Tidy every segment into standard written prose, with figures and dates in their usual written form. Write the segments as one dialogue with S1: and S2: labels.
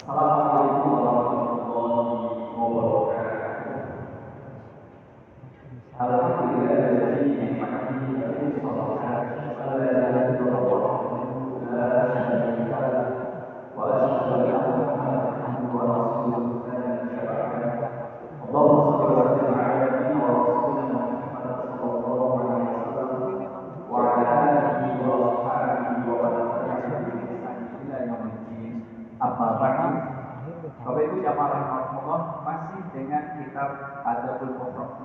S1: Assalamualaikum warahmatullahi wabarakatuh. Alhamdulillahilladzi ni'matihi tatimmu shalihat wa la ilaha illallah la syarika lah wa asyhadu anna Muhammadan abduhu wa rasuluhu la nabiyya ba'dah. Allahumma shalli wa sallim ala nabiyyina wa rasulina Muhammad sallallahu alaihi wasallam wa ala alihi wa ashabihi wa man tabi'ahum bi ihsan ila yaumil din. Amma ba'du. Bapak Ibu jamaah rahmatullah, masih dengan kitab Adabul Mufrad,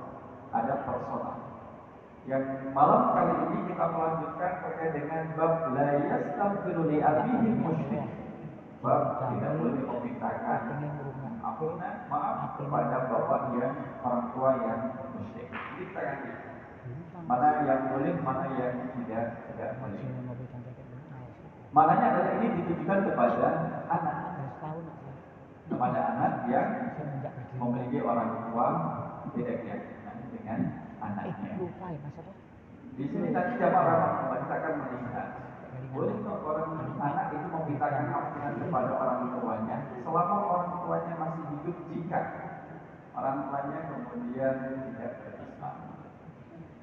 S1: adab personal. Yang malam kali ini kita melanjutkan terkait dengan bab la yastaghfiru li abihi musyrik. Bab tidak boleh memintakan ampunan, maaf kepada bapak yang orang tua yang musyrik. Kita ganti. Mana yang boleh, mana yang tidak boleh. Maknanya adalah ini ditujukan kepada anak yang memiliki orang tua tidak keyakinan dengan anaknya. Di sini tadi jamaah kita akan melihat boleh kok orang anak itu memintakan ampunan kepada orang tuanya selama orang tuanya masih hidup, jika orang tuanya kemudian tidak berislam.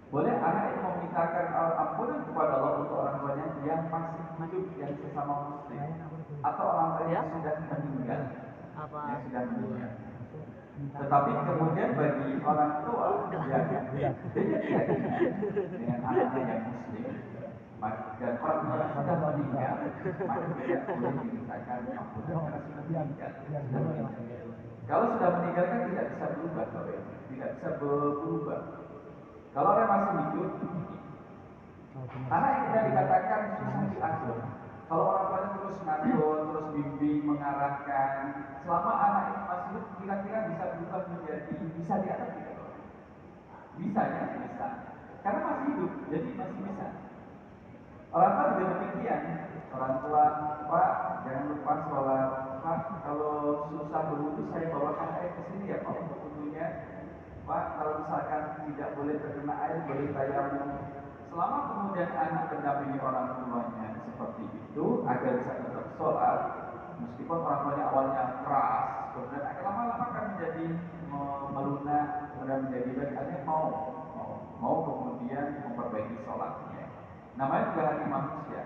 S1: Boleh anak itu memintakan ampunan kepada Allah untuk orang tuanya yang masih hidup, yang sesama muslim, atau orang tuanya yang sudah meninggal. Tetapi kemudian bagi orang tua yang tidak dengan anaknya yang muslim dan orang tua yang sudah meninggal, maka tidak boleh dimintakan ampunan karena sudah meninggal. Kalau sudah meninggal kan tidak bisa berubah, tidak bisa berubah. Kalau orang masih hidup, anak yang tidak dikatakan susah diatur. Kalau orang tuanya terus ngatur, terus bimbing, mengarahkan, selama anak ini masih hidup, kira-kira bisa berubah menjadi bisa diatur tidak? Bisa ya, bisa. Karena masih hidup, jadi masih bisa. Orang tua juga demikian. Orang tua, Pak, jangan lupa sholat. Pak, kalau susah berwudu, saya bawakan air ke sini ya Pak untuk wudunya. Pak, kalau misalkan tidak boleh terkena air, boleh tayamum. Selama kemudian anak mendampingi orang tuanya seperti itu agar bisa tetap sholat, meskipun orang tuanya awalnya keras, kemudian akan lama-lama akan menjadi melunak, kemudian menjadi baik, akhirnya mau kemudian memperbaiki sholatnya. Namanya juga hati manusia.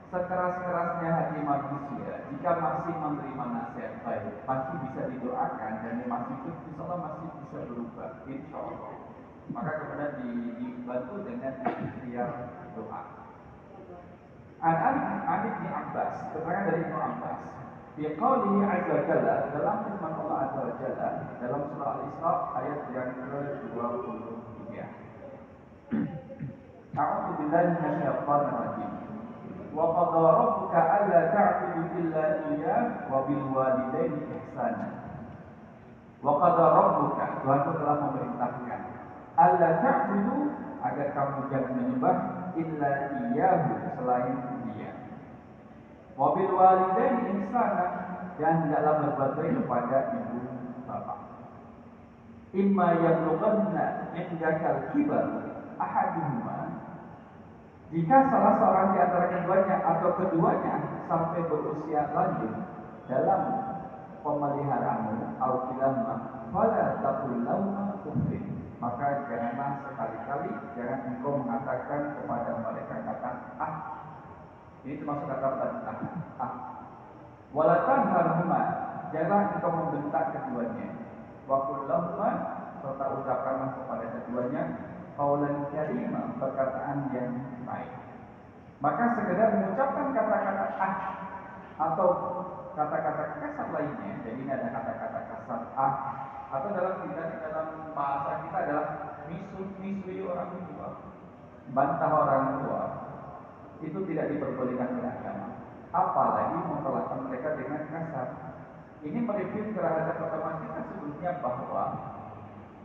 S1: Sekeras-kerasnya hati manusia, jika masih menerima nasihat baik, pasti bisa didoakan dan masih itu insya Allah masih bisa berubah, insya Allah. Maka kemudian dibantu dengan ikhtiar doa. Ali bin Abbas, keterangan dari Ibnu Abbas, fi qoulihi azza wa jalla, dalam firman Allah azza wa jalla dalam surah Al-Isra ayat yang ke-23. A'udzu billahi minasyaitonir rajim. Wa qadha rabbuka alla ta'budu illa iyyahu wa bil walidayni ihsana. Wa qadha rabbuka, Tuhan telah memerintahkan alla ta'budu, agar kamu jangan menyembah illa iyyahu, selain Dia. Wa bil walidaini ihsana, dan hendaklah berbuat baik kepada ibu bapak. Imma yablughanna indakal kibar ahaduhuma, jika salah seorang di antara keduanya atau keduanya sampai berusia lanjut dalam pemeliharaanmu, au kilahuma fala taqul lahuma uffin, maka janganlah sekali-kali, jangan engkau mengatakan kepada mereka kata ah. Ini termasuk kata tadi ah. Wala tanharhuma, janganlah engkau membentak keduanya. Wa qul lahuma, serta ucapkanlah kepada keduanya qaulan karima, perkataan yang baik. Maka sekedar mengucapkan kata-kata ah atau kata-kata kasar lainnya, jadi ini ada kata-kata kasar ah, atau dalam bahasa kita adalah misui orang tua, bantah orang tua, itu tidak diperbolehkan oleh agama. Apalagi memperlakukan mereka dengan kasar. Ini mereview terhadap pertemuan kita sebelumnya bahwa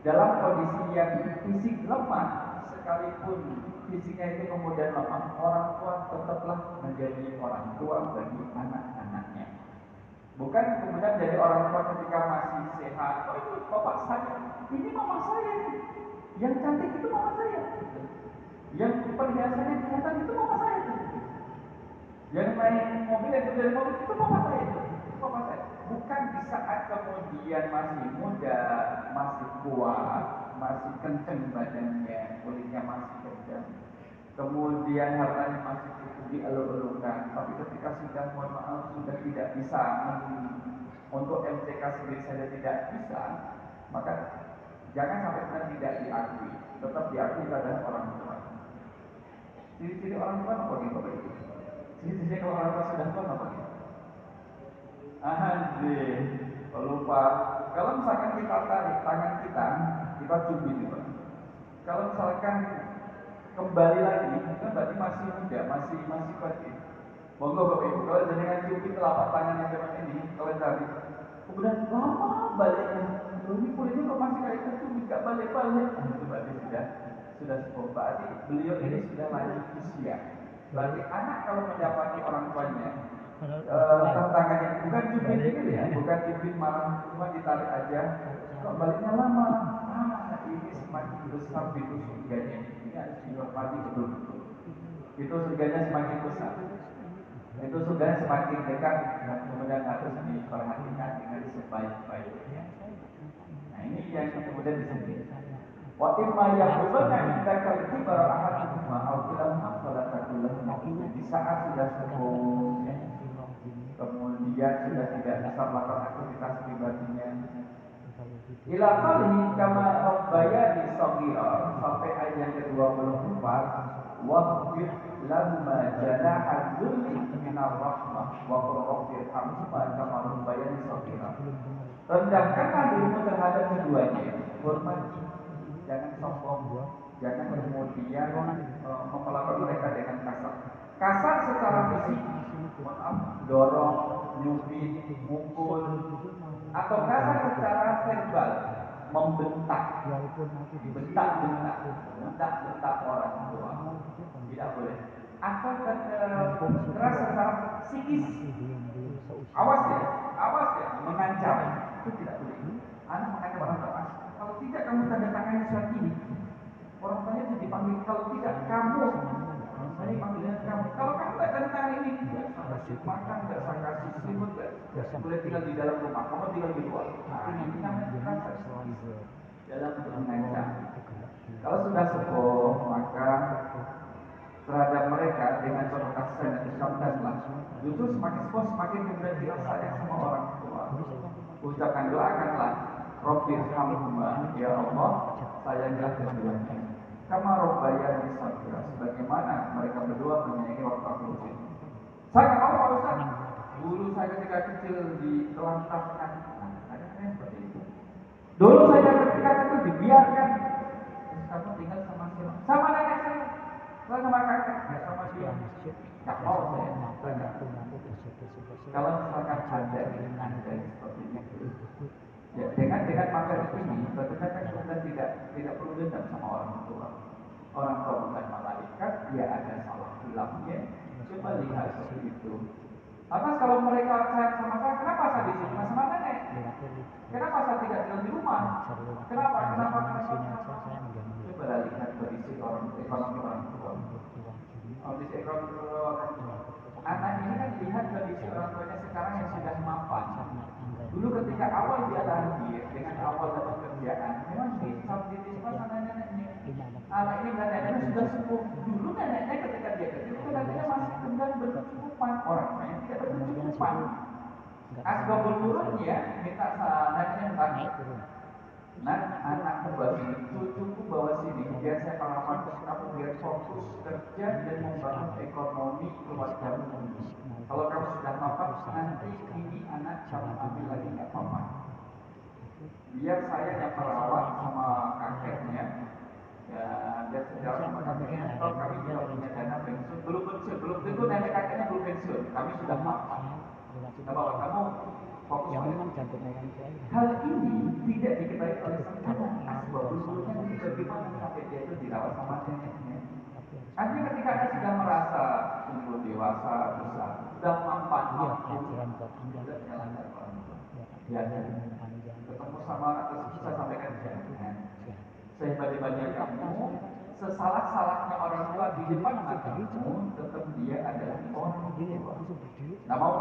S1: dalam kondisi yang fisik lemah, sekalipun fisiknya itu kemudian lemah, orang tua tetaplah menjadi orang tua bagi anak-anaknya. Bukan kemudian jadi orang tua ketika masih sehat, oh itu bapak saya, ini mama saya, yang cantik itu mama saya, yang perhiasannya kelihatan itu mama saya, yang naik mobil yang dari mobil itu mama saya, itu mama saya. Bukan saat kemudian masih muda, masih kuat, masih kenceng badannya, kulitnya masih kenceng, kemudian hartanya masih cukup dieluk-elukan, tapi ketika sudah mohon maaf sudah tidak bisa untuk MCK sendiri saja tidak bisa, maka jangan sampai benar tidak diakui, tetap diakui adalah orang tua. Ciri-ciri orang tua apa gitu Bapak Ibu? Ciri-ciri kalau orang tua sudah tua apa gitu? Anjir, lupa. Kalau misalkan kita tarik tangan kita cubit juga. Kalau misalkan kembali lagi, kan berarti masih muda, masih kuat. Monggo Bapak Ibu, kalau jenengan cubit telapak tangan yang depan ini, kalau tadi, kemudian lama baliknya. Ini kulitnya kok masih kayak tercubit, gak balik-balik. Itu berarti sudah sepuh. Berarti beliau ini sudah lanjut usia. Berarti anak kalau mendapati orang tuanya tangannya bukan cubit gitu ya, bukan cubit malah cuma ditarik aja, kok baliknya lama. Ini semakin besar pintu surganya. Ini harus dihormati betul-betul. Pintu surganya semakin besar. Itu surganya semakin dekat dan kemudian harus diperhatikan dengan sebaik-baiknya. Nah ini yang kemudian disebut. Wa imma yablughanna indaka al-kibara ahaduhuma aw kilahuma fala taqul lahum. Di saat sudah sepuh, kemudian sudah tidak bisa melakukan aktivitas pribadinya. Ila qalihi kama rabbayani shaghira, sampai ayat yang ke-24, waqfir lamma janaha dzulli minar rahmah wa qur rabbirhamhuma kama rabbayani shaghira. Rendahkanlah dirimu terhadap keduanya, hormati, jangan sombong, jangan kemudian memperlakukan mereka dengan kasar. Kasar secara fisik, dorong, nyubit, mukul, atau kasar secara verbal, membentak, bentak orang tua, tidak boleh. Atau keras secara psikis, awas ya, mengancam, itu tidak boleh. Anak mengancam orang tua, kalau tidak kamu tanda tangan surat ini, orang tuanya itu dipanggil, kalau tidak kamu, saya panggilnya kamu. Kalau kamu tidak tanda tangan ini, nggak usah kasih makan, nggak usah kasih selimut, nggak boleh tinggal di dalam rumah, kamu tinggal di luar. Nah ini namanya rasa dalam bentuk mengancam. Kalau sudah sepuh, maka terhadap mereka dengan penuh kasih dan ucapkanlah. Justru semakin sepuh semakin kemudian kita sayang sama orang tua. Ucapkan, doakanlah, Rabbirhamhuma, ya Allah, sayangilah keduanya. Kama rabbayani shaghira, sebagaimana mereka berdua menyayangi waktu aku kecil. Saya nggak mau Pak Ustaz, dulu saya ketika kecil ditelantarkan. Ada yang seperti itu. Dulu saya ketika kecil dibiarkan. Terus kamu tinggal sama siapa? Sama nenek saya. Sama kakak, ya sama dia. Nggak mau saya. Kalau misalkan ada seperti itu, ya dengan materi ini, tentunya kan kita tidak perlu dendam sama orang tua. Orang tua bukan malaikat, dia ada salah hilafnya. Coba lihat seperti itu. Lantas kalau mereka sayang sama saya, kenapa saya di sini sama nenek? Kenapa saya tidak tinggal di rumah? Kenapa? Coba lihat kondisi ekonomi orang tua. Kondisi ekonomi orang tua. Anak ini kan lihat kondisi orang tuanya sekarang yang sudah mapan. Dulu ketika awal dia lahir dengan awal dapat kerjaan, memang di rumah sama neneknya. Anak ini dan neneknya sudah sepuh. Dulu neneknya ketika dia kecil, itu neneknya masih kemudian berkecukupan, orang tuanya tidak berkecukupan. Asbabul turunnya minta neneknya tanya, nah anakku bawa sini, cucuku bawa sini, biar saya pengalaman kamu biar fokus kerja dan membangun ekonomi keluargamu. Kalau kamu sudah mapan, nanti ini anak kamu ambil lagi nggak mapan. Biar saya yang merawat sama kakeknya, ya biar sejarah sama kakeknya. Kalau kami tidak punya dana pensiun, belum tentu nenek kakeknya belum pensiun, kami sudah mapan. Kita bawa kamu fokus pada hal ini tidak diketahui oleh sang anak. Asbabulnya ini bagaimana sampai dia itu dirawat sama neneknya. Artinya ketika dia sudah merasa tumbuh dewasa, besar, sudah mampan, mampu, sudah menjalankan orang tua. Ya, ketemu sama anak tersebut saya sampaikan jangan. Sehebat-hebatnya kamu, sesalah-salahnya orang tua di depan matamu, tetap dia adalah orang tua. Nggak mau.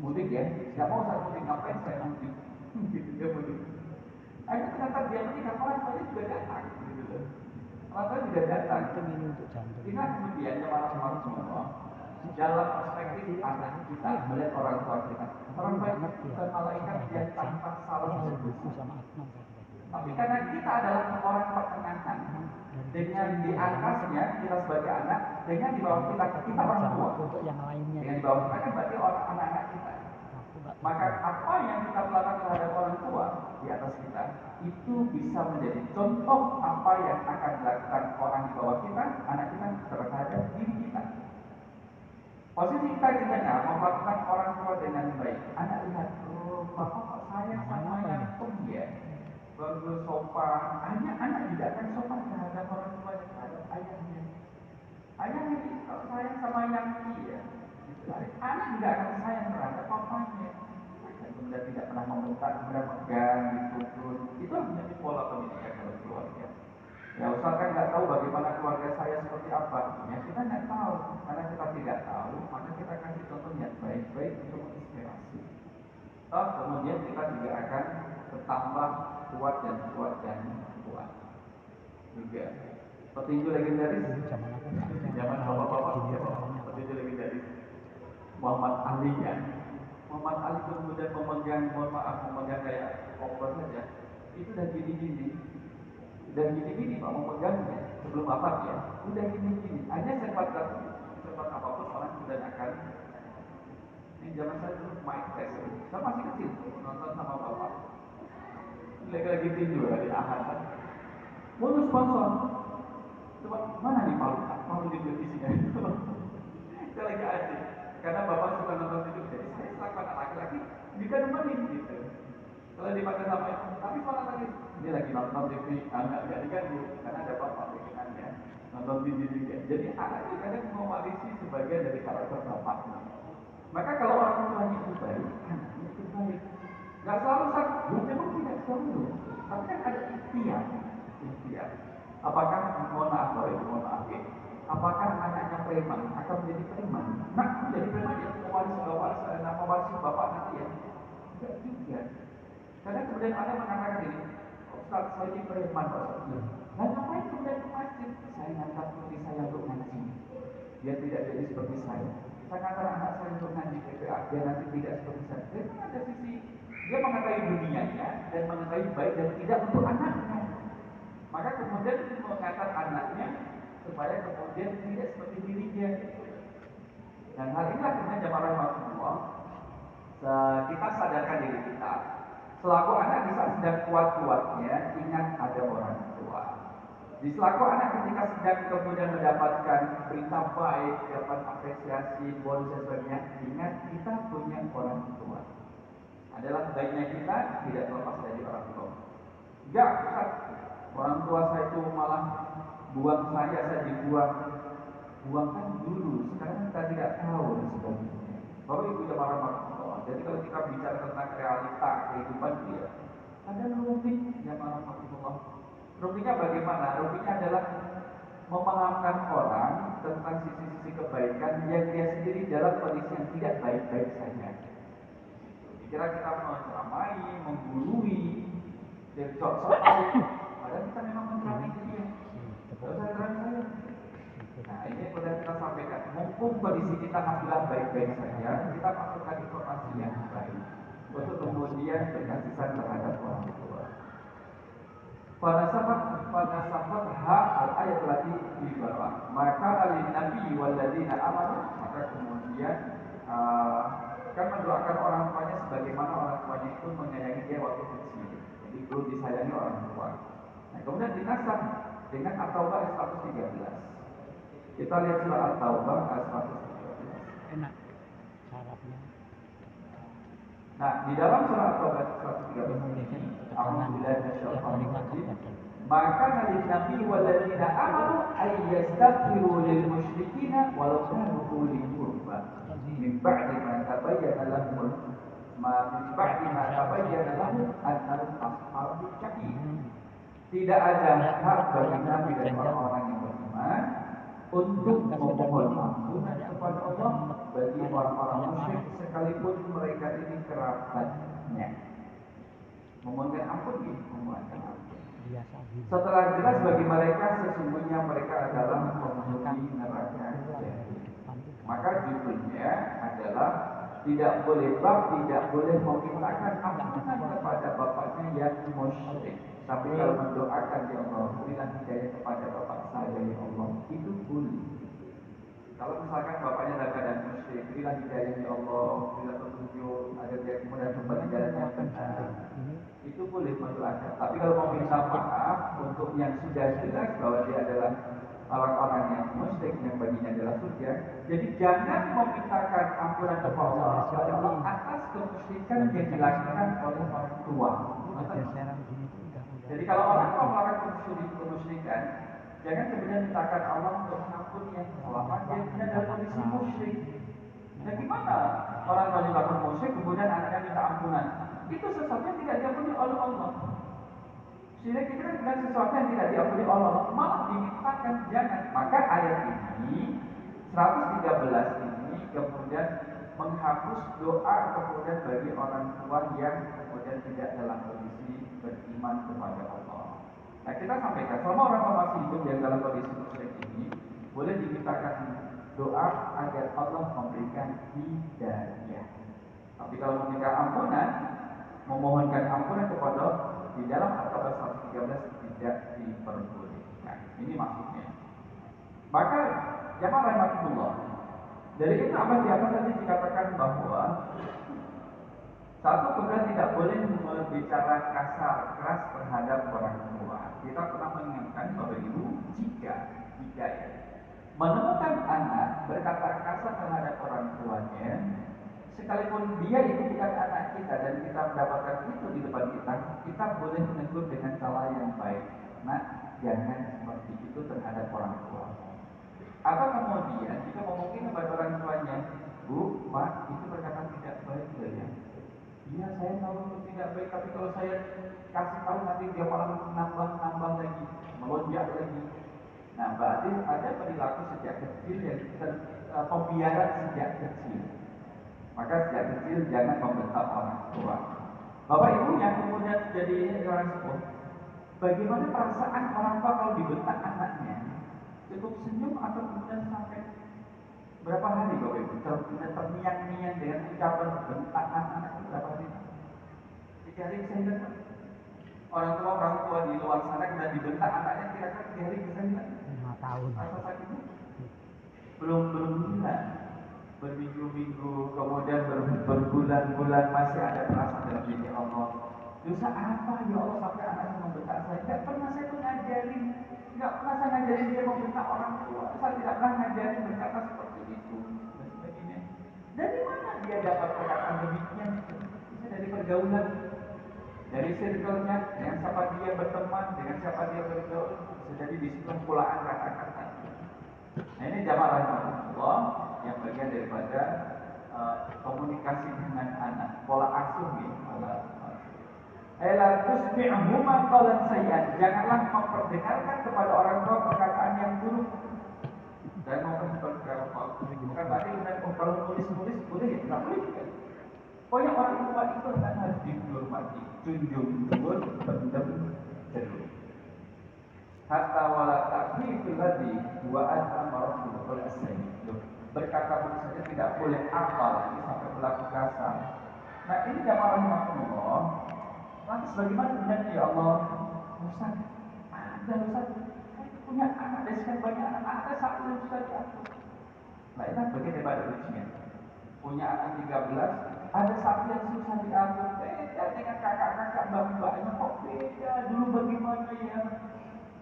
S1: mudik ya, nggak mau saya mudik, ngapain saya mudik? Gitu dia mudik. Akhirnya ternyata dia menikah, orang tuanya juga datang, gitu loh. Orang tuanya juga datang. Kita kemudian jemaah Rasulullah dalam perspektif anak kita melihat orang tua kita. Orang tua itu bukan malaikat yang tanpa salah sedikit. Tapi karena kita adalah orang pertengahan, dengan di atasnya kita sebagai anak, dengan di bawah kita orang tua. Dengan di bawah kita kan berarti orang anak-anak kita. Maka apa yang kita lakukan terhadap orang tua di atas kita itu bisa menjadi contoh apa yang akan dilakukan orang di bawah kita, anak kita terhadap diri kita. Posisi kita di tengah memperlakukan orang tua dengan baik. Anak lihat, oh papa kok sayang sama yang ya, bagus sopan. Anak juga akan sopan terhadap orang tua dan terhadap ayahnya. Ayahnya kalau sayang sama yang ya, anak juga akan sayang terhadap papanya. Kemudian tidak pernah meminta, kemudian megang, dituntun. Itu menjadi pola pendidikan dalam keluarga. Ya usahakan nggak tahu bagaimana keluarga saya seperti apa. Ya kita nggak tahu, karena kita tidak tahu, maka kita kasih contoh yang baik-baik untuk menginspirasi. Toh kemudian kita juga akan bertambah kuat dan kuat dan kuat. Juga petinju legendaris zaman bapak-bapak, petinju legendaris Muhammad Ali ya. Muhammad Ali kemudian memegang kayak koper saja. Itu udah gini-gini. Dan gini-gini Pak memegangnya sebelum wafat ya. Udah gini-gini. Hanya sempat apapun orang kemudian akan. Ini zaman saya dulu Mike Tyson. Saya masih kecil nonton sama bapak. Lagi tinju hari Ahad kan. Bonus sponsor. Coba mana nih Palu di televisinya? Saya lagi asik. Karena bapak suka nonton itu, jadi saya selaku anak laki-laki juga nemenin gitu. Kalau dipakai sama itu, tapi suara lagi ini lagi nonton TV, nggak diganggu karena ada bapak bikinannya nonton TV juga. Jadi anaknya kadang mewarisi sebagian dari karakter bapaknya. Maka kalau orang tuanya itu baik, anaknya itu baik. Nggak selalu satu, ya memang tidak selalu. Tapi kan ada ikhtiar. Apakah mohon maaf ya. Apakah anaknya preman akan menjadi preman? Nah, menjadi preman dia mewarisi bapak nanti ya? Tidak juga. Karena kemudian ada mengatakan ini, Ustaz saya ini preman Pak Ustaz. Nah ngapain kemudian ke masjid? Saya ngantar putri saya untuk ngaji. Dia tidak jadi seperti saya. Saya ngantar anak saya untuk ngaji PPA. Dia nanti tidak seperti saya. Jadi ada sisi dia mengetahui dunianya dan mengetahui baik dan tidak untuk anaknya. Maka kemudian mengantar anaknya supaya kemudian tidak seperti dirinya. Dan hal inilah kemudian jamaah rahmatullah, kita sadarkan diri kita. Selaku anak di saat sedang kuat-kuatnya, ingat ada orang tua. Di selaku anak ketika sedang kemudian mendapatkan berita baik, dapat apresiasi, bonus dan sebagainya, ingat kita punya orang tua. Adalah baiknya kita tidak terlepas dari orang tua. Enggak, Ustaz, orang tua saya itu malah buang saya dibuang. Buangkan dulu, sekarang kita tidak tahu dan sebagainya. Bapak Ibu jemaah rahmatullah. Jadi kalau kita bicara tentang realita kehidupan dia, ada rumit jemaah rahmatullah. Rumitnya bagaimana? Rumitnya adalah memahamkan orang tentang sisi-sisi kebaikan yang dia sendiri dalam kondisi yang tidak baik-baik saja. Dikira kita menceramai, menggurui, dan sok-sok tahu. Padahal kita memang menceramai dia. Kalau saya terang saya. Nah ini sudah kita sampaikan. Mumpung kondisi kita alhamdulillah baik-baik saja, kita masukkan informasi yang baik untuk kemudian berkasihan terhadap orang tua. Pada sahabat hak al-ayat lagi di bawah. Maka alin nabi waladina amanu, maka kemudian kan mendoakan orang tuanya sebagaimana orang tuanya itu menyayangi dia waktu kecil. Jadi belum disayangi orang tua. Nah kemudian dinasab dengan At-Taubah ayat 113. Kita lihat surah At-Taubah ayat 113.
S2: Enak syaratnya.
S1: Nah, di dalam surah At-Taubah ayat 113 ini, A'udzubillahi minasyaitonir rajim. Maka nabi Nabi walladzina amanu ay yastaghfiru lil musyrikina walau kanu uli qurba. Min ba'di ma tabayyana lahum annahum ashabul jahim. Tidak ada hak bagi Nabi dan orang-orang yang beriman untuk memohon ampunan kepada Allah bagi orang-orang musyrik sekalipun mereka ini kerabatnya. Memohonkan ampun gitu, memohonkan ampun. Setelah jelas bagi mereka sesungguhnya mereka adalah penghuni neraka jahanam. Maka judulnya adalah tidak boleh memintakan ampunan kepada bapaknya yang musyrik. Tapi kalau mendoakan ya Allah, berilah hidayah kepada bapak saya ya Allah, itu boleh. Kalau misalkan bapaknya dalam keadaan musyrik, berilah hidayah ya Allah, berilah petunjuk agar dia kemudian kembali jalan yang benar, itu boleh mendoakan. Tapi kalau mau minta maaf untuk yang sudah jelas bahwa dia adalah orang-orang yang musyrik yang baginya adalah surga, jadi jangan memintakan ampunan kepada Allah atas kemusyrikan yang dilakukan oleh orang tua. Jadi kalau orang tua melakukan kemusyrikan, jangan kemudian mintakan Allah untuk mengampuni yang selama dia tidak dalam kondisi musyrik. Nah gimana orang tua melakukan musyrik kemudian anaknya minta ampunan? Itu sesuatu yang tidak diampuni oleh Allah. Syirik itu kan sesuatu yang tidak diampuni oleh Allah, malah dimintakan jangan. Maka ayat ini 113 ini kemudian menghapus doa kemudian bagi orang tua yang kemudian tidak dalam kondisi beriman kepada Allah. Nah kita sampaikan selama orang tua masih hidup yang dalam kondisi musyrik ini boleh dimintakan doa agar Allah memberikan hidayah. Tapi kalau meminta ampunan, memohonkan ampunan kepada di dalam Al-Qur'an 113 tidak diperbolehkan. Ini maksudnya. Maka jamaah rahimakumullah, dari itu apa di atas tadi dikatakan bahwa satu kemudian tidak boleh berbicara kasar keras terhadap orang tua. Kita pernah mengingatkan bahwa ibu jika ya, menemukan anak berkata kasar terhadap orang tuanya, sekalipun dia itu bukan anak kita dan kita mendapatkan itu di depan kita, kita boleh menegur dengan cara yang baik. Nah, jangan seperti itu terhadap orang tua. Atau kemudian jika mungkin kepada orang tuanya, Bu, Pak, itu berkata tidak baik ya. Iya, saya tahu itu tidak baik, tapi kalau saya kasih tahu nanti dia malah nambah lagi, melonjak lagi. Nah, berarti ada perilaku sejak kecil yang pembiaran sejak kecil. Maka sejak kecil jangan membentak orang tua. Bapak Ibu yang kemudian jadi orang sepuh, bagaimana perasaan orang tua kalau dibentak anaknya? Cukup senyum atau kemudian sampai berapa hari Bapak Ibu? Terniang-niang dengan ucapan bentak anak itu berapa hari? 3 hari bisa hilang. Orang tua di luar sana kemudian dibentak anaknya kira-kira 3 hari bisa hilang.
S2: 5 tahun.
S1: Rasa sakitnya belum hilang. Berminggu-minggu, kemudian berbulan-bulan masih ada perasaan dalam diri Allah. Dosa apa ya Allah sampai anaknya membentak saya? Tidak pernah saya tuh ngajarin, tidak pernah saya ngajarin dia membentak orang tua. Saya tidak pernah ngajarin berkata seperti itu dan sebagainya. Dari mana dia dapat perkataan demikian? Bisa dari pergaulan, dari circle-nya, dengan siapa dia berteman, dengan siapa dia bergaul. Bisa jadi di situ pulaan kata-kata. Nah ini jamaah rahimahullah yang bagian daripada komunikasi dengan anak, pola asuh ya, pola asuh. Ela tusmi'huma qawlan sayyi'an. Janganlah memperdengarkan kepada orang tua perkataan yang buruk. Dan bukan berarti kalau nulis boleh ya, tidak boleh juga. Pokoknya orang tua itu harus dihormati, junjung luhur, bendem jeruk. Hatta wala ta'rifil ladzi wa al-amru bil asmi. Berkata begitu saja tidak boleh apalagi sampai berlaku kasar. Nah ini jamaah rahimahullah. Lantas bagaimana kemudian ya Allah? Ustaz, ada Ustaz, saya punya anak dan sekian banyak anak, ada satu yang susah diatur. Nah itu bagian daripada ujian. Punya anak 13, ada satu yang susah diatur. Beda dengan kakak-kakak mbak-mbaknya kok beda. Dulu bagaimana ya?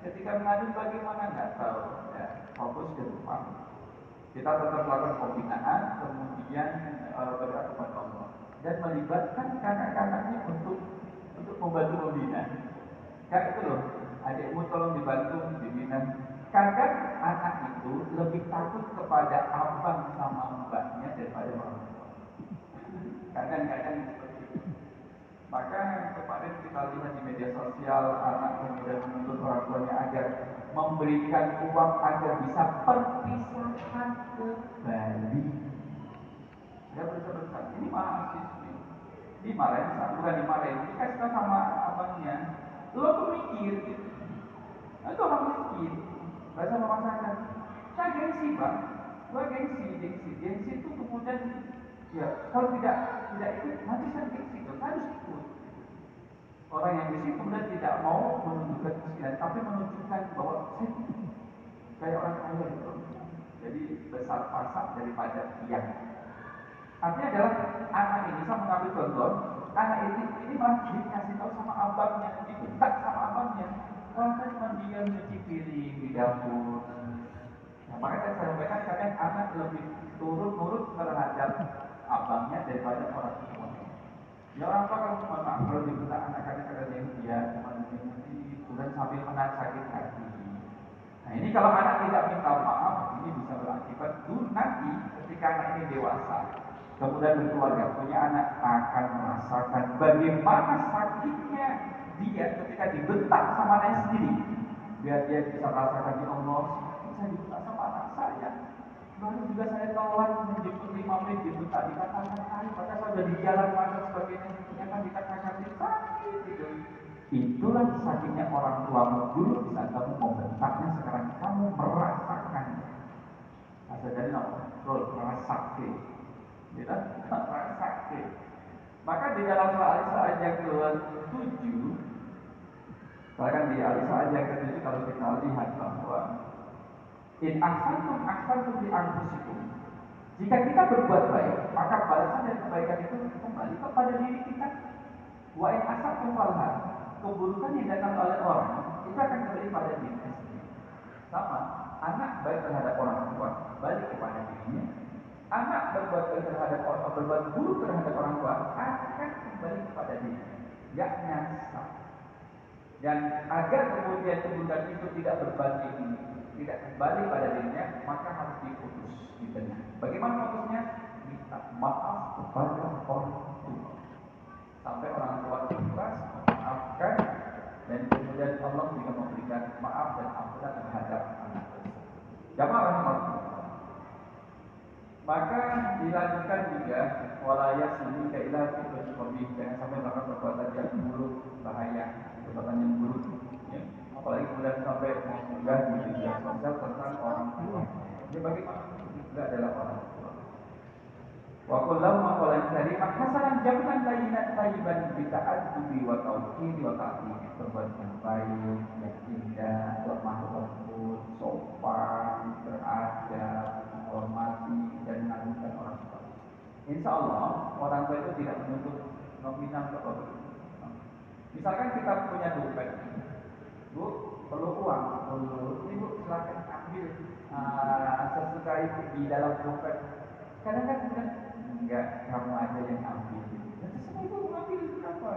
S1: Ketika mengadu bagaimana nggak tahu. Ya, fokus ke depan. Kita tetap melakukan pembinaan, kemudian berdoa kepada Allah dan melibatkan kakak-kakaknya untuk membantu membina. Kayak itu loh, adikmu tolong dibantu dibina. Kadang anak itu lebih takut kepada abang sama mbaknya daripada orang tua. Kadang-kadang seperti itu. Maka kemarin kita lihat di media sosial, anak kemudian menuntut orang tuanya agar memberikan uang agar bisa perpisahan ke Bali. Ya bersama-sama. Ini mahasiswi. Dimarahin, bukan dimarahin. Dikasih tahu sama abangnya. Lo tuh mikir gitu. Itu orang miskin. Bahasa memaksakan. Saya gengsi bang. Gua gengsi itu kemudian ya kalau tidak ikut nanti saya gengsi dong, harus ikut. Orang yang miskin kemudian tidak mau menunjukkan kemiskinan, tapi menunjukkan bahwa saya kayak orang kaya gitu. Jadi besar pasak daripada tiang. Artinya adalah anak ini, saya mengambil contoh, anak ini malah dikasih tahu sama abangnya, dibentak sama abangnya. Wah kan cuma dia nyuci piring di dapur. Nah, makanya saya sampaikan kadang anak lebih turut-nurut terhadap abangnya daripada orang tua. Ya orang tua kalau dibentak anak kadang-kadang dia cuma nyuci, kemudian sambil menahan sakit hati. Nah ini kalau anak tidak minta maaf, ini bisa berakibat nanti ketika anak ini dewasa, kemudian berkeluarga, punya anak akan merasakan bagaimana sakitnya dia ketika dibentak sama anaknya sendiri. Biar dia bisa merasakan, ya Allah, saya dibentak sama anak saya. Baru juga saya telat menjemput 5 menit dibentak, dikatakan kali, padahal saya sudah di jalan macet sebagainya, ternyata dikatakan sakit gitu. Itulah sakitnya orang tuamu dulu di saat kamu membentaknya, sekarang kamu merasakan. Asal dari sakit. Kita sakit. Maka di dalam surah yang ke-7, bahkan di Al-Isra yang ke-7 kalau kita lihat bahwa in ahsantum li anfusikum. Jika kita berbuat baik, maka balasan dari kebaikan itu kembali kepada diri kita. Wa in asatum falha, keburukan yang datang oleh orang itu akan kembali pada diri sendiri. Sama, anak baik terhadap orang tua, balik kepada dirinya. Anak berbuat baik terhadap orang, berbuat buruk terhadap orang tua, akan kembali kepada dirinya. Ya nyasa. Dan agar kemudian keburukan itu tidak berbanding, tidak kembali pada dirinya, maka harus diputus di tengah. Bagaimana putusnya? Minta maaf kepada orang tua. Sampai orang tua ikhlas memaafkan, dan kemudian Allah juga memberikan maaf dan ampunan terhadap anak tersebut. Jamaah rahmatullah. Maka dilanjutkan juga walaya sini kailah lebih jangan sampai melakukan perbuatan yang buruk, bahaya, perbuatan yang buruk. Ya. Apalagi kemudian sampai mengunggah di media sosial tentang orang tua. Ini bagaimana? Juga adalah orang tua. Wa kullam maqalan karimah hasanan jaminan layyinan tayyiban bita'addubi wa tauhid wa ta'zim. Perbuatan yang baik, yang indah, lemah lembut, sopan, beradab, menghormati dan mengagungkan orang tua. Insya Allah orang tua itu tidak menuntut nominal atau misalkan kita punya dompet, Bu, perlu uang, ini Bu silakan ambil sesuka ibu di dalam dompet. Kadang-kadang enggak, kamu aja yang ambil. Terserah ibu mau ambil berapa?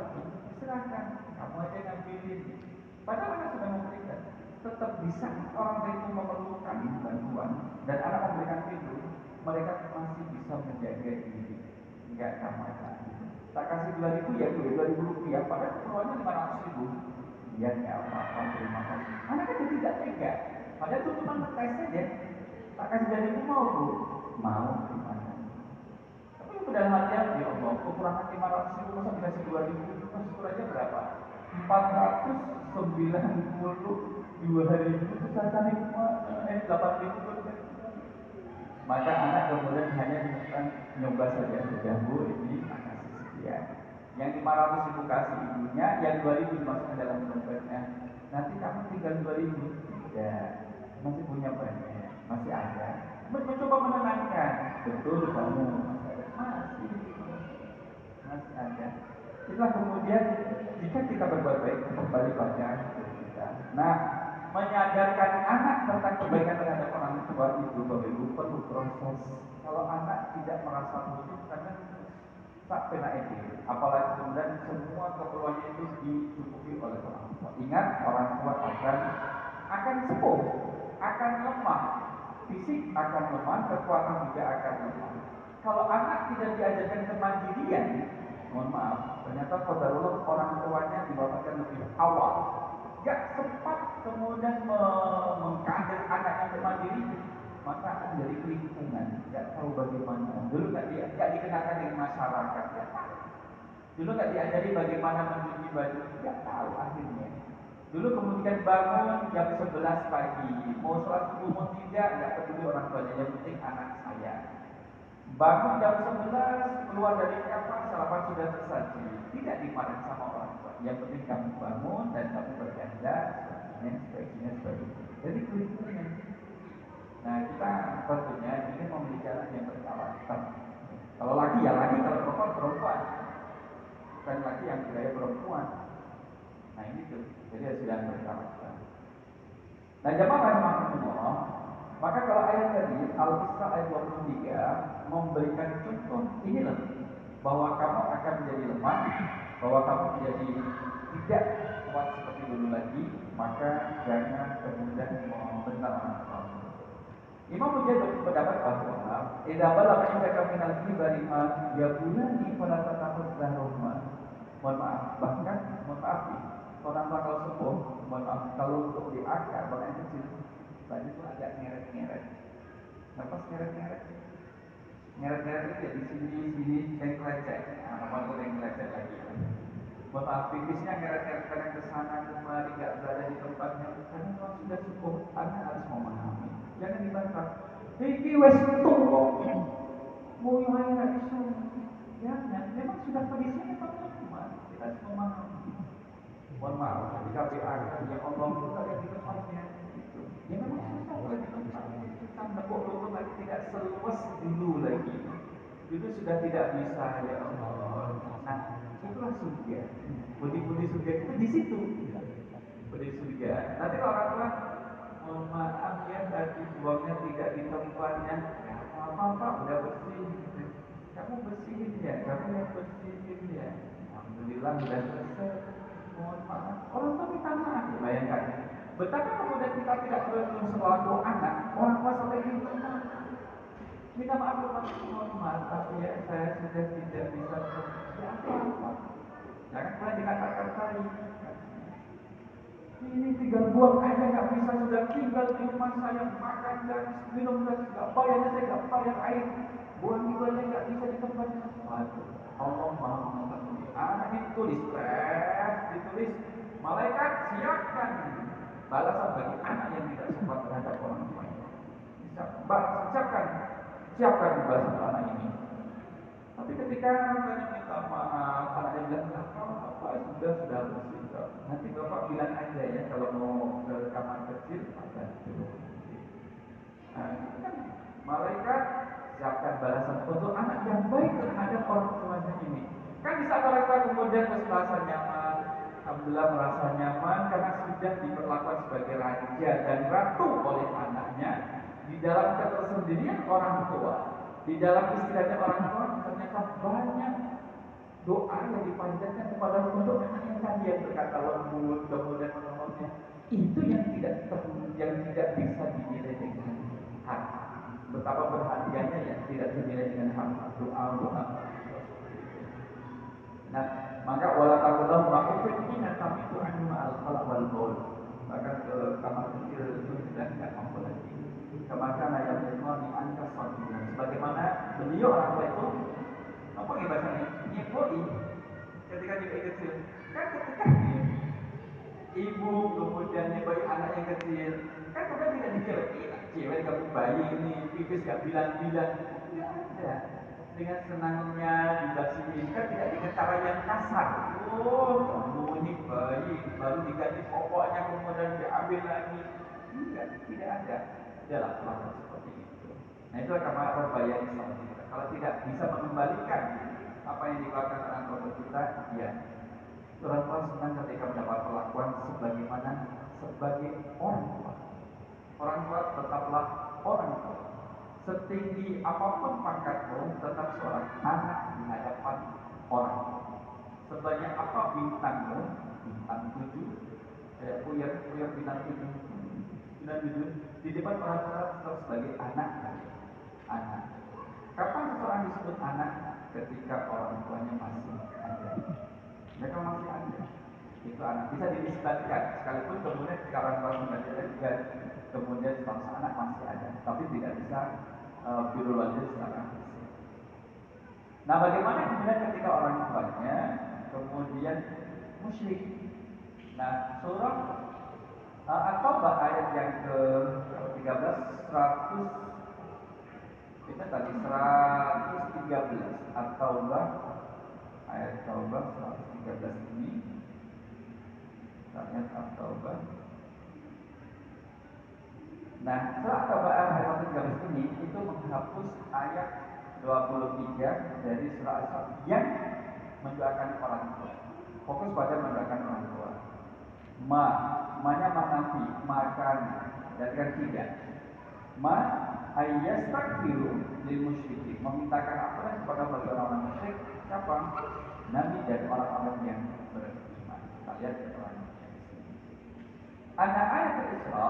S1: Silakan, kamu aja yang ambilin. Padahal anak sudah memberikan. Tetap bisa orang itu memerlukan bantuan dan anak memberikan itu, mereka masih bisa menjaga diri. Enggak kamu aja. Tak kasih 2.000 ya 2.000 rupiah, padahal keperluannya 500.000. Ya nggak apa-apa, terima kasih. Anak kan tidak tega. Padahal itu cuma ngetes saja. Tak kasih 2.000 mau Bu? Mau, terima kasih. Tapi dalam hati ya Allah, kekurangan 500.000 masa dikasih 2.000, itu syukur aja berapa? 492.000 besar kali 8.000. Maka anak kemudian hanya dilakukan nyoba saja, sudah Bu ini kasih sekian. Yang 500.000 kasih ibunya, yang 2.000 dimasukkan dalam dompetnya. Nanti kamu tinggal 2.000, tidak, masih punya banyak, masih ada. Mencoba menenangkan, betul kamu masih ada. Itulah kemudian jika kita berbuat baik kembali pada kita. Nah, menyadarkan anak tentang kebaikan terhadap orang tua itu Bapak Ibu perlu proses. Kalau anak tidak merasa butuh karena tak pernah itu, apalagi kemudian semua keperluannya itu dicukupi oleh orang tua. Ingat orang tua akan sepuh, akan lemah, fisik akan lemah, kekuatan juga akan lemah. Kalau anak tidak diajarkan kemandirian, mohon maaf, ternyata qadarullah orang tuanya diwafatkan lebih awal. Gak sempat kemudian mengkader anaknya untuk mandiri, maka menjadi kelimpungan. Gak tahu bagaimana. Dulu gak dikenalkan dengan masyarakat. Gak tahu. Dulu gak diajari bagaimana mencuci baju. Gak tahu akhirnya. Dulu kemudian bangun jam 11 pagi, mau sholat subuh mau tidak, gak peduli orang tuanya, yang penting anak saya. Bangun jam 11, keluar dari kamar, sarapan sudah tersaji. Tidak dimarahi sama orang tua. Yang penting kamu bangun dan kamu berganda, sebagainya. Jadi kelimpungan. Nah, kita tentunya ingin memiliki anak yang berkarakter. Kalau laki ya laki, kalau perempuan. Bukan laki yang gaya perempuan. Nah ini tuh, jadi sudah berkarakter. Nah jamaah rahimahullah, maka kalau ayat tadi Al-Isra ayat 23 memberikan contoh inilah bahwa kamu akan menjadi lemah, bahwa kamu menjadi tidak kuat seperti dulu lagi, maka jangan kemudian membentar orang tua. Imam Mujahid berpendapat bahwa idza balagha indaka minal kibari ma yaqulani fala tatakhudhahuma. Mohon maaf nih. Orang tua kalau sepuh, mohon maaf, kalau untuk di akar bahkan kecil, baju itu agak ngeret-ngeret. Lepas ngeret-ngeret? Ngeret-ngeret itu ya di sini yang lecet. Nah, apa tuh yang lecet lagi? Mohon maaf, pipisnya ngeret-ngeret kadang ke sana kemari, nggak berada di tempatnya. Karena kalau sudah sepuh, Anda harus memahami. Jangan dibantah. Iki wes tuwa. Mau yang nggak bisa. Jangan. Memang sudah kondisinya teman-teman. Kita harus memahami. Mohon maaf, ketika PA ya Allah itu kalian di tempatnya itu. Ya memang susah kalau di tempat itu kan tepuk lutut lagi tidak seluas dulu lagi. Itu sudah tidak bisa ya Allah. Nah, itulah surga. Budi-budi surga itu di situ. Budi surga. Nanti kalau orang tua, mohon maaf ya tadi buangnya tidak di tempatnya. Ya apa-apa, udah bersih. Kamu bersihin ya, kamu yang bersihin ya. Alhamdulillah sudah selesai. Mohon maaf. Orang tua minta maaf, bayangkan. Betapa kemudian kita tidak perlu selaku anak, orang tua sampai minta maaf. Minta maaf kepada mohon maaf, tapi ya saya sudah tidak bisa bekerja apa-apa. Jangan pula dikatakan tadi. Ini tinggal buang aja nggak bisa, sudah tinggal di rumah saya makan dan minum dan nggak bayar, saya nggak bayar air. Buang itu aja nggak bisa di tempatnya. Waduh, Allah Maha mengetahui. Anak itu ditulis malaikat siapkan balasan bagi anak yang tidak sempat terhadap orang tuanya. Siapkan balasan anak ini. Tapi ketika anaknya minta maaf, anaknya bilang apa sudah bersih. Nanti bapak bilang aja ya kalau mau ke kamar kecil apa itu. Nah, itu kan malaikat siapkan balasan untuk anak yang baik terhadap orang tuanya ini. Kan bisa orang tua kemudian merasa nyaman, alhamdulillah merasa nyaman karena sudah diperlakukan sebagai raja dan ratu oleh anaknya. Di dalam ketersendirian orang tua, di dalam istilahnya orang tua ternyata banyak doa yang dipanjatkan kepada untuk anak yang tadi yang berkata lembut, kemudian menolongnya. Itu yang tidak bisa dinilai dengan harta. Betapa berharganya ya tidak dinilai dengan harta. Doa. Nah, maka wala taqullahu ma'ufina kami itu anu al-khalaq wal qaul. Maka ke kamar kecil itu sudah tidak mampu lagi. Kemana yang berkoni angka sabila. Sebagaimana beliau orang tua itu apa bahasanya? Nyepoi ketika dia kecil. Kan ketika dia ibu kemudian nyepoi anak yang kecil, kan bukan tidak dicewek. Cewek kamu bayi ini pipis gak bilang-bilang. Tidak ada. Dengan senangnya dibasihin, kan tidak dengan cara yang kasar. Oh, kamu ini bayi, baru diganti popoknya kemudian diambil lagi. Enggak, tidak ada dalam pelanggan seperti itu. Nah itu akan berbahaya Islam kita. Kalau tidak bisa mengembalikan apa yang dikeluarkan orang tua kita, ya orang tua senang ketika mendapat perlakuan sebagaimana sebagai orang tua. Orang tua tetaplah orang tua. Setinggi apapun pangkatmu, tetap seorang anak di hadapan orang. Sebanyak apa bintangmu, bintang 7, puyar bintang 7, di depan orang tua tetap sebagai anak. Kapan seseorang disebut anak? Ketika orang tuanya masih ada. dibagikan, sekalipun kemudian jika orang tua sudah tidak juga kemudian bangsa anak masih ada, tapi tidak bisa birrul walidain secara fisik. Nah, bagaimana kemudian ketika orang tuanya kemudian musyrik? Nah, surah At-Taubah ayat yang ke-13 100 kita tadi 113 At-Taubah ayat Taubah 113 ini ayat At-Taubah. Nah, surah At-Taubah ayat 113 ini itu menghapus ayat 23 dari surah Al-Isra yang mendoakan orang tua. Fokus pada mendoakan orang tua. Ma-nya manafi, makan, dan kan tidak. Ayyastaghfiru lil musyrikin, memintakan ampunan kepada bagi orang-orang musyrik. Siapa? Nabi dan orang-orang yang beriman. Kita lihat keterangan. Ada ayat Al-Isra,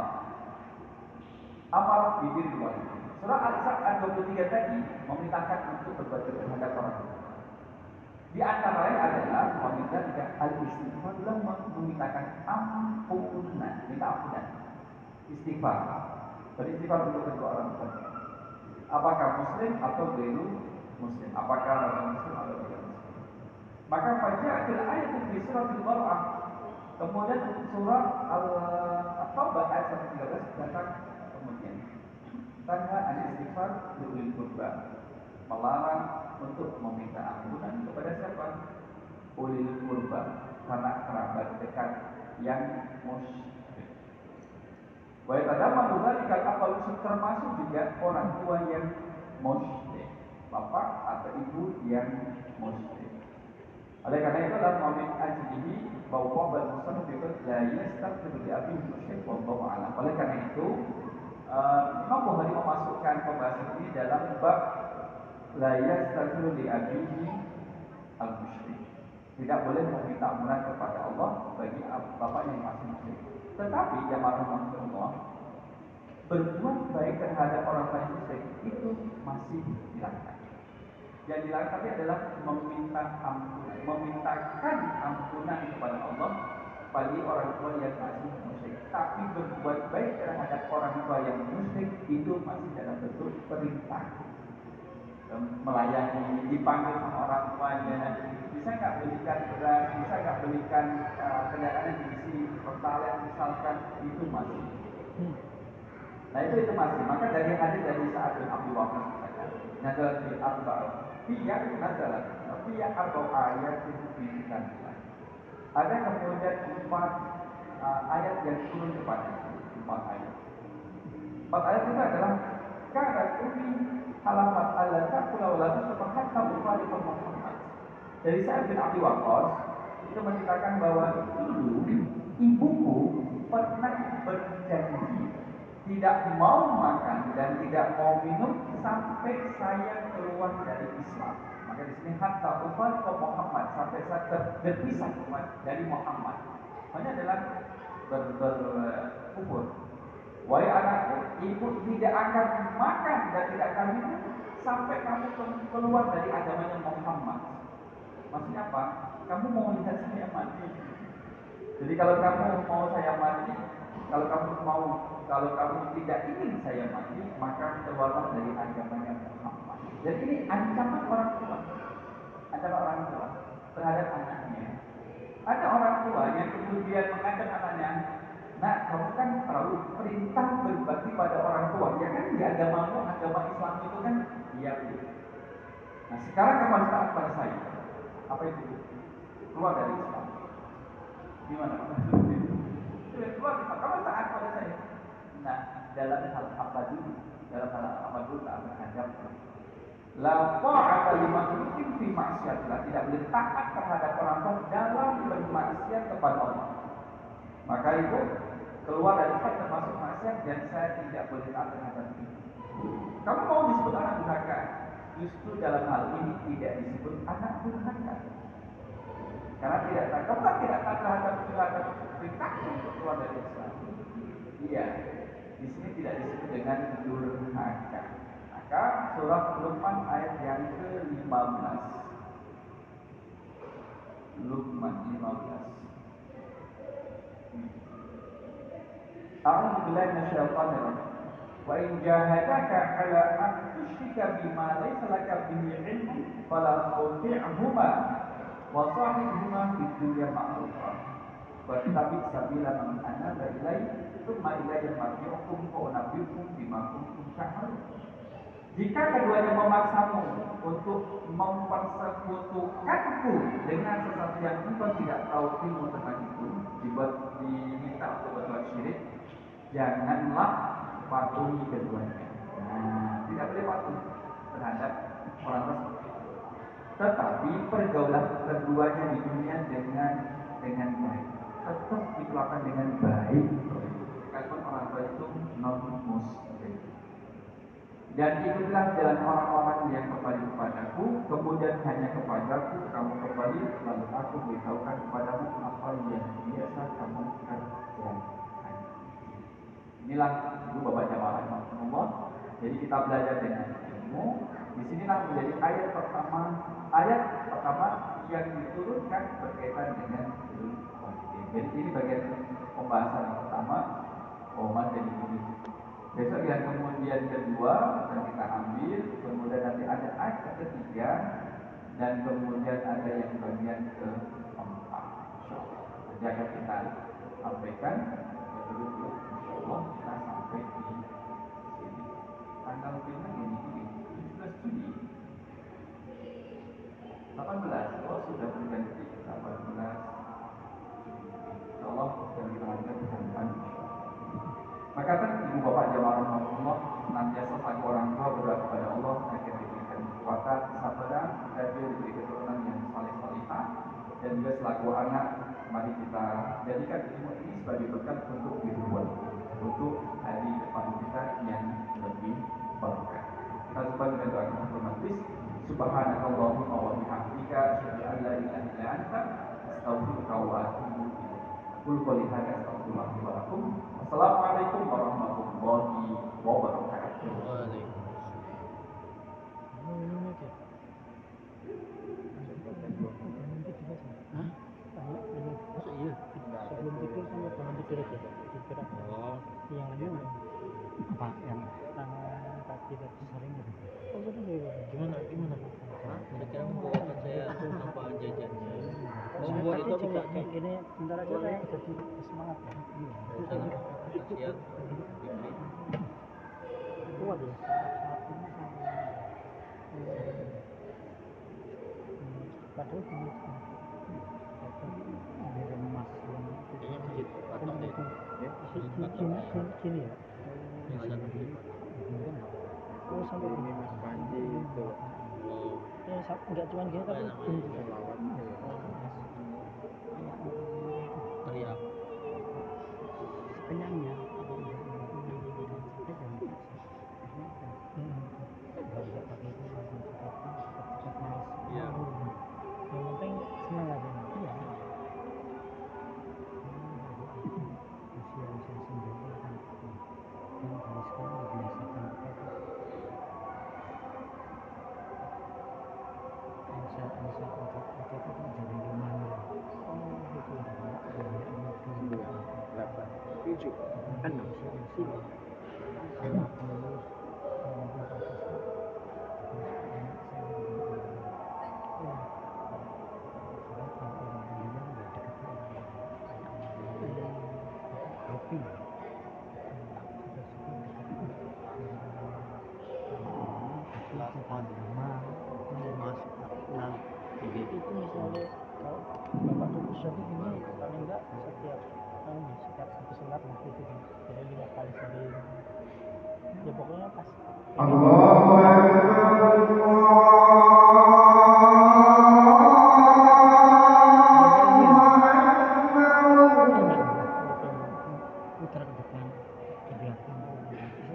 S1: amar bibir walidain. Surah Al-Isra ayat 23 tadi memerintahkan untuk berbakti terhadap orang tua. Di antara lain adalah meminta al-istighfar, memintakan ampunan, minta ampunan, istighfar. Beristighfar untuk kedua orang tua. Apakah muslim atau belum muslim? Apakah orang muslim atau tidak muslim? Maka faja'atil ayat di surah Al-Baqarah, kemudian surah At-Taubah ayat 113 datang kemudian tanha al-istighfar liul qurba, melarang untuk meminta ampunan kepada siapa? Ulil qurba, karena kerabat dekat yang musyrik. Wa yatadamanu dzalika al-aqal, termasuk juga orang tua yang musyrik, bapak atau ibu yang musyrik. Oleh karena itu dalam momen ajlihi bahwa bermusuh juga la yastaghfiru li abihi musyrik wallahu a'lam. Oleh karena itu Imam Bukhari memasukkan pembahasan ini dalam bab la yastaghfiru li abihi al-musyrik. Tidak boleh meminta ampunan kepada Allah bagi bapak yang masih musyrik. Tetapi jamaah rahmatullah, berbuat baik terhadap orang lain musyrik itu masih dilarang. Yang dilarang tapi adalah meminta ampunan, memintakan ampunan kepada Allah bagi orang tua yang masih musyrik. Tapi berbuat baik terhadap orang tua yang musyrik itu masih dalam bentuk perintah. Melayani, dipanggil sama orang tuanya, bisa nggak belikan beras, bisa nggak belikan kendaraan yang diisi pertalite misalkan, itu masih. Nah itu masih. Maka dari hadis dari Sa'ad bin Abi Waqqas misalkan, nazar di Arba'ah, nazalah, fiya arba'ah ayat itu dibilang. Ada kemudian 4 ayat yang turun kepada 4 ayat. 4 ayat itu adalah karena umi halamat Allah ta'ala wala tasbahat tabukali Muhammad. Dari Sa'ad bin Abi Waqqas itu menceritakan bahwa dulu ibuku pernah berjanji tidak mau makan dan tidak mau minum sampai saya keluar dari Islam. Maka di sini hatta ufariqa Muhammad, sampai saya terpisah dari Muhammad. Hanya adalah berkufur. Wahai anakku, ibu tidak akan makan dan tidak akan minum sampai kamu keluar dari agamanya Muhammad. Maksudnya apa? Kamu mau lihat saya mati. Jadi kalau kamu mau saya mati, kalau kamu tidak ingin saya mati, maka keluarlah dari agamanya Muhammad. Jadi ini ancaman orang tua, terhadap anaknya. Ada orang tua yang kemudian mengancam anaknya, nah kamu kan tahu perintah berbakti pada orang tua, ya kan di agamamu, agama Islam itu kan iya. Nah sekarang kamu harus taat pada saya. Apa itu? Keluar dari Islam. Gimana? Keluar, kamu taat pada saya. Nah, dalam hal apa dulu? Dalam hal apa dulu taat terhadap la ta'ata li makhluqin fi ma'siyatillah, tidak boleh taat terhadap orang tua dalam bermaksiat kepada Allah. Maka itu keluar dari Islam termasuk maksiat dan saya tidak boleh taat terhadap itu. Kamu mau disebut anak durhaka? Justru dalam hal ini tidak disebut anak durhaka. Karena kamu kan tidak taat terhadap perintah untuk keluar dari Islam. Iya, di sini tidak disebut dengan durhaka. Maka surah Luqman ayat yang ke-15. Luqman 15. A'udzu billahi minasyaitonir rajim. Wa in jahadaka 'ala an tusyrika bima laysa laka bihi 'ilmun fala tuti'huma wa sahibhuma fid dunya ma'rufa. Wa tabi' sabila man anaba ilaihi tsumma ilayya marji'ukum fa unabbi'ukum bima kuntum ta'malun. Jika keduanya memaksamu untuk mempersekutukanku dengan sesuatu yang engkau tidak tahu ilmu tentang itu, diminta untuk berbuat syirik, janganlah patuhi keduanya. Nah, tidak boleh patuh terhadap orang tersebut. Tetapi pergaulan keduanya di dunia dengan baik, tetap diperlakukan dengan baik. Sekalipun orang tua itu non muslim. Dan ikutlah jalan orang-orang yang kembali kepadaku, kemudian hanya kepadaku kamu kembali, lalu aku beritahukan kepadamu apa yang biasa kamu kerjakan. Inilah itu Bapak jamaah Allah. Jadi kita belajar dengan ilmu. Disinilah menjadi ayat pertama yang diturunkan berkaitan dengan ilmu. Jadi ini bagian pembahasan yang pertama. Jadi ini. Besok yang kemudian kedua yang kita ambil, kemudian nanti ada ayat ketiga, dan kemudian ada yang bagian keempat. Insyaallah. Jadi akan kita sampaikan dulu. Insyaallah kita sampai di sini. Tanggal berapa ini? 17 Juni. 18. Oh sudah berganti 18. Insyaallah dan kita lanjutkan bersama. Maka ibu bapak jamaah rahmatullah, senantiasa selaku orang tua berdoa kepada Allah agar diberikan kekuatan, kesabaran, dan juga diberi keturunan yang saleh-salehah, dan juga selaku anak, mari kita jadikan ilmu ini sebagai bekal untuk kehidupan, untuk hari depan kita yang lebih berkah. Kita coba dengan doa kita majlis. Subhanakallahumma wa bihamdika, asyhadu an la ilaha illa anta, astaghfiruka wa atubu ilaik. Qul qawli hadza astaghfirullah li wa lakum. Assalamualaikum warahmatullahi wabarakatuh.
S2: Sebelum tidur sama bangun tidur aja. Yang lainnya apa? Yang kaki tadi sering gitu. Oh betul ya. Gimana? Kira-kira membawakan saya tambahan jajannya. Membuat itu apa kayak gini? Bentar aja saya jadi semangat ya. Kasihan. Kuat ya. Padahal ini dari emas kayaknya masjid atau sini ya. Oh sampai ini Mas Panji itu. Ya enggak cuma gini tapi ini juga lawan. Teriak. Kenyangnya. Ya. Yang penting senang aja. Iya. Usia sendiri kan. Yang dari sekarang dibiasakan Ansa itu kan jadi gimana? Oh gitu. Banyak itu 8, 7, 6, itu misalnya kalau bapak tuh sering ini paling enggak setiap habis sholat nanti itu jadi 5 kali sehari ya pokoknya pas Allahu putar ke depan ke belakang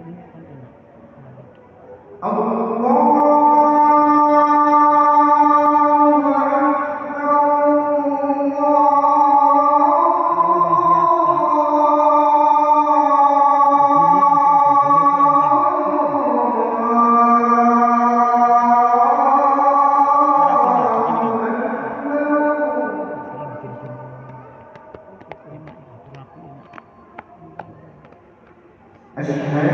S2: ini kan enak Allah
S1: أشهد